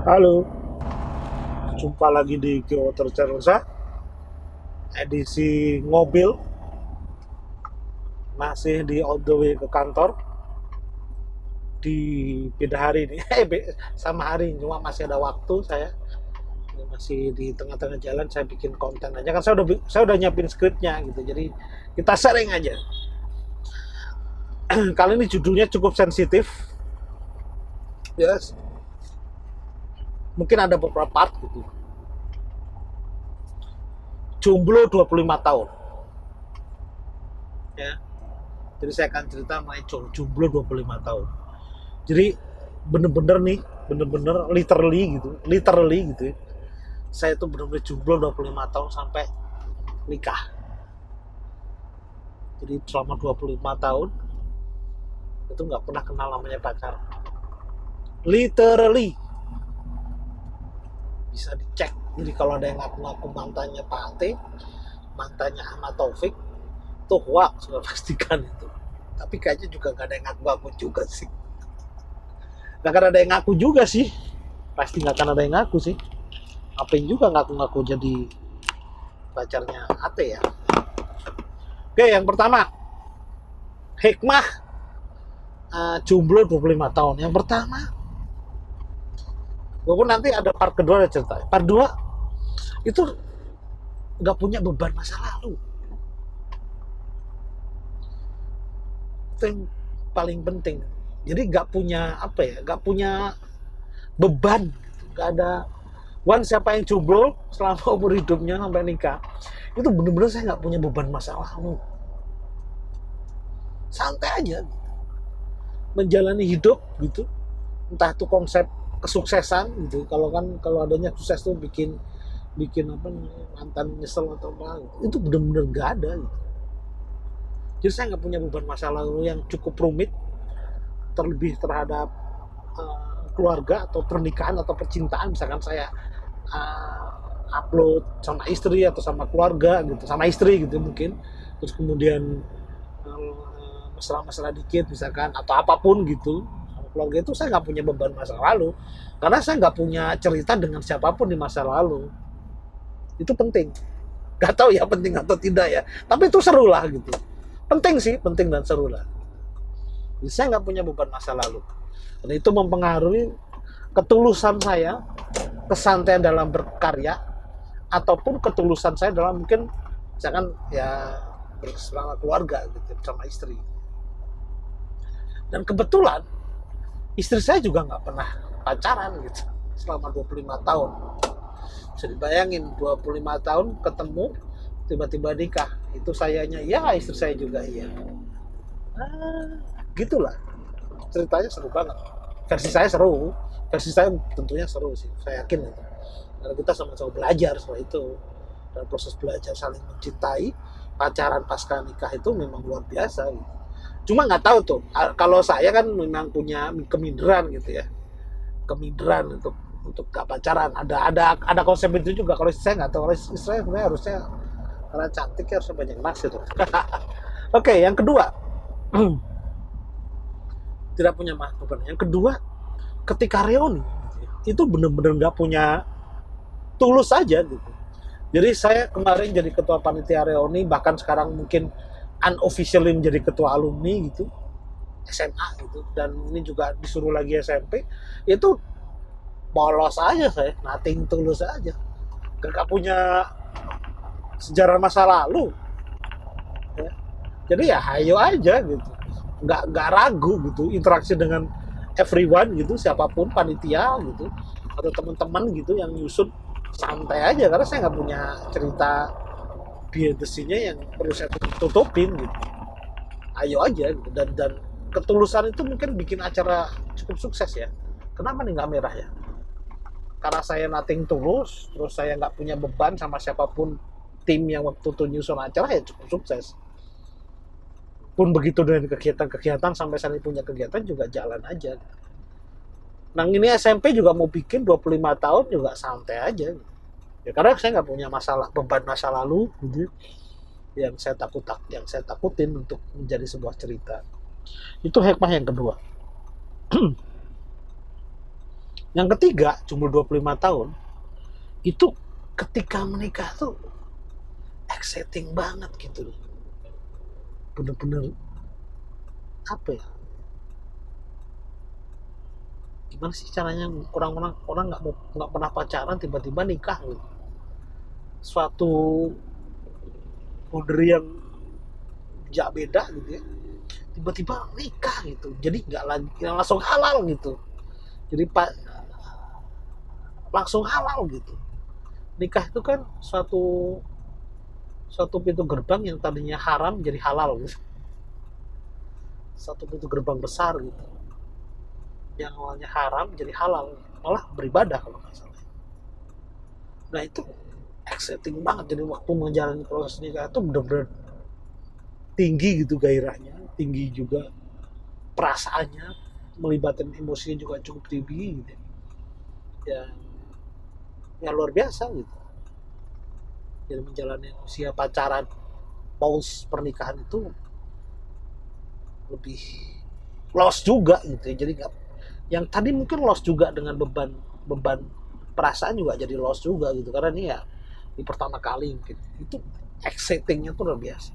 Halo, jumpa lagi di Geowater Channel saya, edisi mobil, masih di on the way ke kantor, di beda hari ini, sama hari, cuma masih ada waktu saya, masih di tengah-tengah jalan saya bikin konten aja, kan saya udah nyiapin skripnya gitu, jadi kita sharing aja. Kali ini judulnya cukup sensitif, yes. Mungkin ada beberapa part gitu. Jomblo 25 tahun. Ya. Jadi saya akan cerita mengenai jomblo 25 tahun. Jadi bener-bener nih, bener-bener literally gitu ya. Saya tuh bener-bener jomblo 25 tahun sampai nikah. Jadi selama 25 tahun itu nggak pernah kenal namanya pacar. Literally. Bisa dicek. Jadi kalau ada yang ngaku-ngaku mantannya Pak Ate, mantannya Ahmad Taufik, tuh hoax, sudah pastikan itu. Tapi kayaknya juga nggak ada yang ngaku-ngaku juga sih. Nggak akan ada yang ngaku juga sih. Pasti nggak akan ada yang ngaku sih. Apain juga ngaku-ngaku jadi pacarnya Ate ya. Oke, yang pertama, hikmah jomblo 25 tahun. Yang pertama, walaupun nanti ada part kedua ada cerita. Part 2 itu nggak punya beban masa lalu. Itu yang paling penting. Jadi nggak punya apa ya, nggak punya beban, nggak ada. Siapa yang jomblo selama umur hidupnya sampai nikah, itu bener-bener saya nggak punya beban masa lalu. Santai aja, menjalani hidup gitu. Entah itu konsep kesuksesan gitu. Kalau adanya sukses tuh bikin apa namanya, mantan nyesel atau apa, itu bener-bener nggak ada gitu. Jadi saya nggak punya beban masa lalu yang cukup rumit, terlebih terhadap keluarga atau pernikahan atau percintaan. Misalkan saya upload sama istri atau sama keluarga gitu, sama istri gitu mungkin, terus kemudian mesra-mesra dikit misalkan atau apapun gitu sama keluarga, itu saya nggak punya beban masa lalu karena saya nggak punya cerita dengan siapapun di masa lalu. Itu penting, nggak tahu ya penting atau tidak ya, tapi itu seru lah gitu. Penting sih, penting dan seru lah. Jadi saya nggak punya beban masa lalu dan itu mempengaruhi ketulusan saya, kesantaian dalam berkarya, ataupun ketulusan saya dalam mungkin misalkan ya bersama keluarga gitu, sama istri. Dan kebetulan istri saya juga nggak pernah pacaran gitu selama 25 tahun. Bisa dibayangin 25 tahun ketemu, tiba-tiba nikah. Itu sayanya iya, istri saya juga iya. Gitulah. Ceritanya seru banget. Versi saya seru, versi saya tentunya seru sih, saya yakin itu. Karena kita sama-sama belajar soal itu, dan proses belajar saling mencintai, pacaran pasca nikah itu memang luar biasa gitu. Cuma nggak tahu tuh, kalau saya kan memang punya keminderan gitu ya, keminderan untuk gak pacaran. Ada konsep itu juga. Kalau istri saya nggak tahu, kalau istri saya sebenarnya harusnya karena cantik ya harusnya banyak nasi tuh. Oke, yang kedua, tidak punya beban. Yang kedua, ketika reuni itu bener-bener nggak punya, tulus aja gitu. Jadi saya kemarin jadi ketua panitia reuni, bahkan sekarang mungkin unofficially menjadi ketua alumni gitu, SMA gitu, dan ini juga disuruh lagi SMP. Itu polos aja saya, nothing, tulus aja, gak punya sejarah masa lalu ya. Jadi ya hayo aja gitu, nggak ragu gitu, interaksi dengan everyone gitu, siapapun panitia gitu atau teman-teman gitu yang nyusun, santai aja karena saya nggak punya cerita behind the scene-nya yang perlu saya tutupin gitu. Ayo aja gitu. Dan ketulusan itu mungkin bikin acara cukup sukses ya. Kenapa nih nggak merah ya? Karena saya nothing tulus, terus saya nggak punya beban sama siapapun tim yang waktu itu nyusun acara, ya cukup sukses. Pun begitu dengan kegiatan-kegiatan, sampai saya punya kegiatan juga jalan aja. Nah ini SMP juga mau bikin 25 tahun juga santai aja. Ya karena saya nggak punya masalah, beban masa lalu gitu, yang saya takutin untuk menjadi sebuah cerita. Itu hikmah yang kedua. Yang ketiga, umur 25 tahun, itu ketika menikah tuh exciting banget gitu. Bener-bener apa ya? Gimana sih caranya orang nggak pernah pacaran tiba-tiba nikah gitu. Suatu boundary yang jauh beda gitu ya. Tiba-tiba nikah gitu. Jadi nggak lagi langsung halal gitu. Jadi pak langsung halal gitu. Nikah itu kan suatu suatu pintu gerbang yang tadinya haram jadi halal gitu. Satu pintu gerbang besar gitu. Yang awalnya haram jadi halal, malah beribadah kalau nggak salah. Nah itu exciting banget, jadi waktu menjalani proses nikah itu benar-benar tinggi gitu gairahnya, tinggi juga perasaannya, melibatkan emosinya juga cukup tinggi gitu. Ya, ya luar biasa gitu. Jadi menjalani usia pacaran paus pernikahan itu lebih lost juga gitu ya. Jadi gak, yang tadi mungkin lost juga dengan beban beban perasaan juga jadi lost juga gitu, karena ini ya di pertama kali mungkin itu excitingnya tuh luar biasa.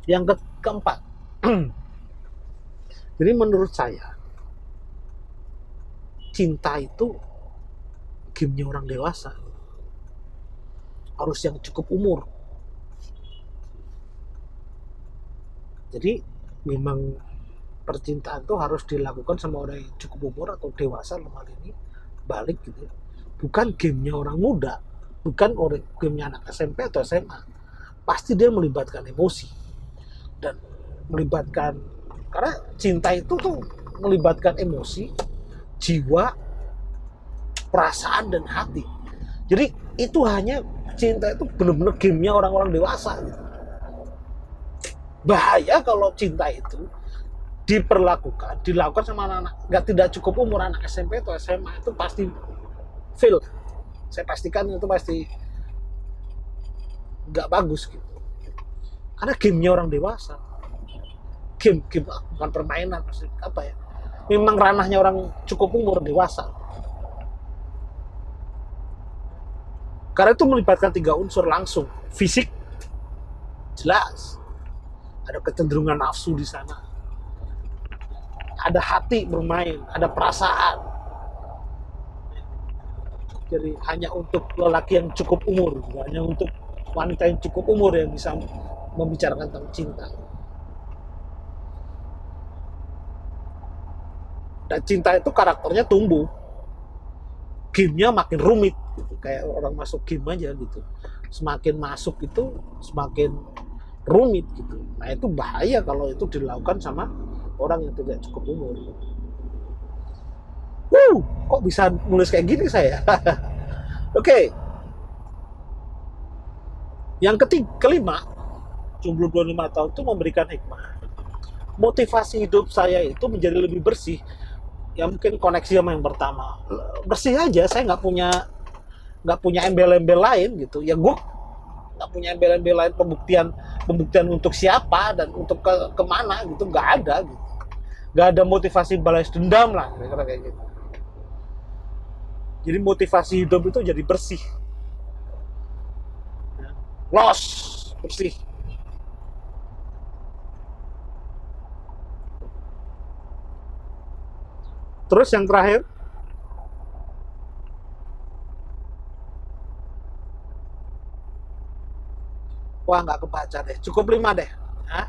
Yang keempat, jadi menurut saya cinta itu gamenya orang dewasa, harus yang cukup umur. Jadi memang percintaan itu harus dilakukan sama orang yang cukup umur atau dewasa lemah ini, balik gitu. Bukan gamenya orang muda, bukan orang gamenya anak SMP atau SMA. Pasti dia melibatkan emosi dan melibatkan, karena cinta itu tuh melibatkan emosi, jiwa, perasaan dan hati. Jadi itu hanya cinta itu benar-benar gamenya orang-orang dewasa gitu. Bahaya kalau cinta itu dilakukan sama anak-anak nggak tidak cukup umur, anak SMP atau SMA itu pasti fail. Saya pastikan itu pasti nggak bagus gitu. Karena gamenya orang dewasa. Game bukan permainan, maksudnya apa ya? Memang ranahnya orang cukup umur dewasa. Karena itu melibatkan 3 unsur langsung. Fisik, jelas. Ada kecenderungan nafsu di sana. Ada hati bermain, ada perasaan. Jadi hanya untuk lelaki yang cukup umur, hanya untuk wanita yang cukup umur yang bisa membicarakan tentang cinta. Dan cinta itu karakternya tumbuh, gamenya makin rumit gitu. Kayak orang masuk game aja gitu, semakin masuk itu semakin rumit gitu. Nah itu bahaya kalau itu dilakukan sama orang yang tidak cukup umur. Kok bisa nulis kayak gini saya? Oke. Yang kelima, jomblo 25 tahun itu memberikan hikmah. Motivasi hidup saya itu menjadi lebih bersih. Ya mungkin koneksi sama yang pertama. Bersih aja, saya nggak punya embel-embel lain gitu. Ya gue nggak punya embel-embel lain, pembuktian untuk siapa dan untuk kemana gitu, nggak ada gitu. Nggak ada motivasi balas dendam lah, kira-kira kayak gitu. Jadi motivasi hidup itu jadi bersih, bersih. Terus yang terakhir, wah nggak kebaca deh, cukup 5 deh. Hah?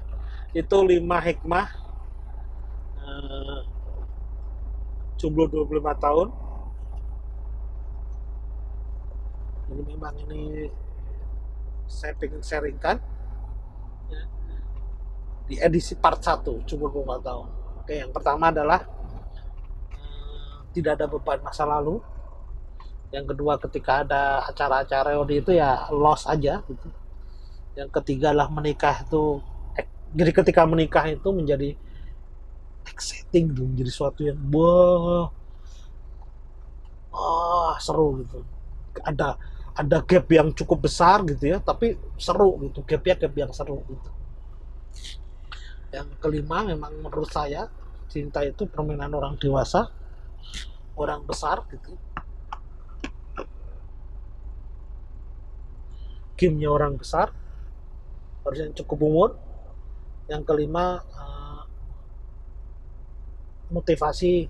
Itu 5 hikmah jomblo 25 tahun. Jadi memang ini saya pengen sharingkan ya, di edisi part 1 jomblo 25 tahun. Oke, yang pertama adalah tidak ada beban masa lalu. Yang kedua, ketika ada acara-acara reuni itu ya loss aja gitu. Yang ketiga adalah menikah itu, jadi ketika menikah itu menjadi exciting, menjadi sesuatu yang seru gitu. Ada gap yang cukup besar gitu ya, tapi seru gitu, gap yang seru gitu. Yang kelima memang menurut saya Cinta itu permainan orang dewasa, orang besar gitu. Gamenya orang besar, harus yang cukup umur. Yang kelima, motivasi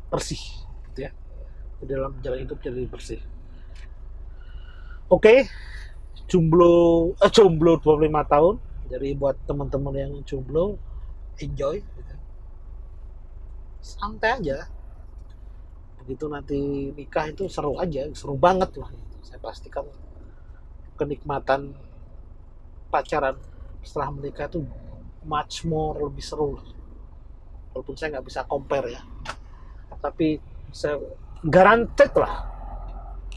bersih gitu ya, di dalam jalan hidup jadi bersih. Oke, jomblo 25 tahun, jadi buat teman-teman yang jomblo, enjoy gitu. Santai aja, begitu nanti nikah itu seru aja, seru banget lah gitu. Saya pastikan kenikmatan pacaran setelah menikah itu much more, lebih seru, walaupun saya nggak bisa compare ya, tapi saya garanted lah,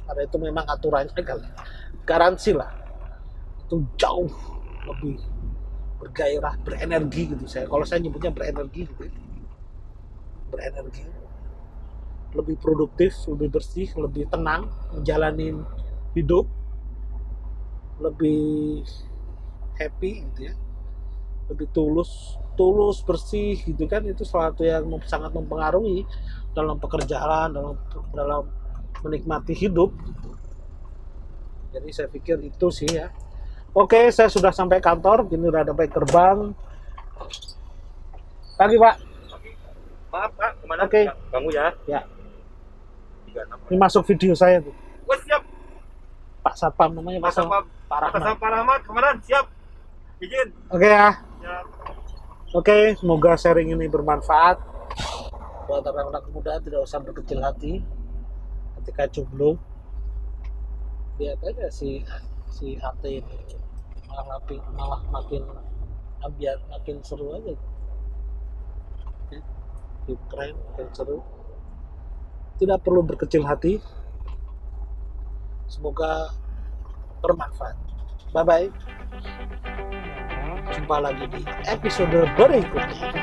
karena itu memang aturannya kan, garansi lah, itu jauh lebih bergairah, berenergi gitu. Kalau saya nyebutnya berenergi gitu, berenergi, lebih produktif, lebih bersih, lebih tenang menjalani hidup, lebih happy gitu ya, lebih tulus bersih gitu kan. Itu sesuatu yang sangat mempengaruhi dalam pekerjaan, dalam menikmati hidup gitu. Jadi saya pikir itu sih ya. Oke, saya sudah sampai kantor, ini udah sampai gerbang. Pagi Pak. Maaf Pak, kemana? Oke. Ganggu ya? Ya. 36. Ini masuk video saya tuh. Oh, siap. Pak Satpam namanya, Pak Satpam. Pak Atas Rahmat. Pak Rahmat, kemarin siap. Izin. Oke ya. Siap. Oke, semoga sharing ini bermanfaat buat anak-anak muda. Tidak usah berkecil hati ketika jomblo. Lihat aja si HT ini malah makin seru aja. Keren, makin seru. Tidak perlu berkecil hati. Semoga bermanfaat. Bye bye. Jumpa lagi di episode berikutnya.